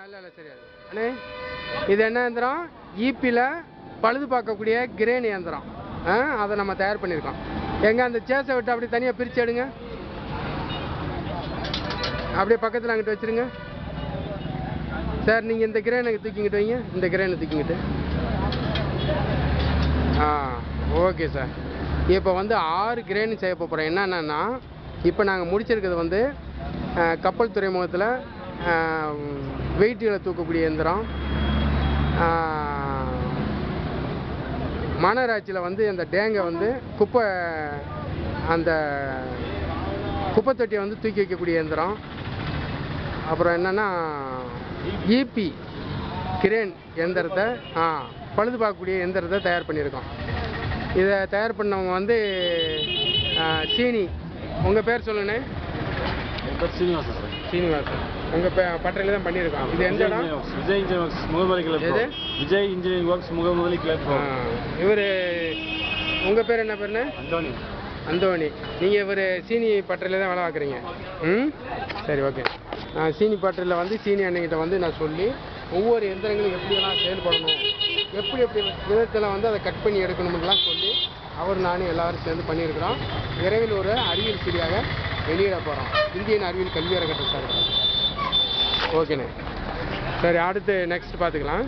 இல்லை சரியாது அண்ணே. இது என்ன இயந்திரம்? ஈபியில் பழுது பார்க்கக்கூடிய கிரேன் இயந்திரம். அதை நம்ம தயார் பண்ணியிருக்கோம். எங்கே அந்த சேஸை விட்டு அப்படியே தனியாக பிரித்து எடுங்க. அப்படியே பக்கத்தில் அங்கிட்டு வச்சுருங்க சார். நீங்கள் இந்த கிரேனுக்கு தூக்கிக்கிட்டு வைங்க. இந்த கிரேனை தூக்கிக்கிட்டு ஓகே சார். இப்போ வந்து 6 கிரேன் செய்ய போகிறோம். என்னென்னா இப்போ நாங்கள் முடிச்சிருக்கிறது வந்து கப்பல் துறைமுகத்தில் வெயிட்டுகளை தூக்கக்கூடிய இயந்திரம், மாநகராட்சியில் வந்து அந்த டேங்கை வந்து அந்த குப்பை தொட்டியை வந்து தூக்கி வைக்கக்கூடிய இயந்திரம், அப்புறம் என்னென்னா ஈபி கிரேன் எந்திரத்தை பழுது பார்க்கக்கூடிய எந்திரத்தை தயார் பண்ணியிருக்கோம். இதை தயார் பண்ணவங்க வந்து சீனி. உங்கள் பேர் சொல்லுண்ணே? என் பேர் சீனிவாசன் சார். சீனிவாசன். உங்கள் பட்டறையில் தான் பண்ணியிருக்கோம். இது எந்த இடம்? Vijay engineering works Mohammed club. Vijay engineering works Mohammed club. இவர் உங்கள் பேர் என்ன பேருண்ணே? அந்தோனி. அந்தோனி. நீங்கள் இவர் சீனி பட்டறையில் தான் வேலை பார்க்குறீங்க. சரி ஓகே. சீனி பட்டறையில் வந்து சீனி அன்னைக்கிட்ட வந்து நான் சொல்லி ஒவ்வொரு எந்திரங்களும் எப்படியெல்லாம் செயல்படணும், எப்படி விதத்தில் வந்து அதை கட் பண்ணி எடுக்கணும்லாம் சொல்லி நானும் எல்லாரும் சேர்ந்து பண்ணியிருக்கிறோம். விரைவில் ஒரு அறிவியல் சீடியாக வெளியிட போகிறோம். இந்தியன் அறிவியல் கல்வி அறக்கட்டளை சார். ஓகேண்ணே. சரி, அடுத்து நெக்ஸ்ட் பார்த்துக்கலாம்.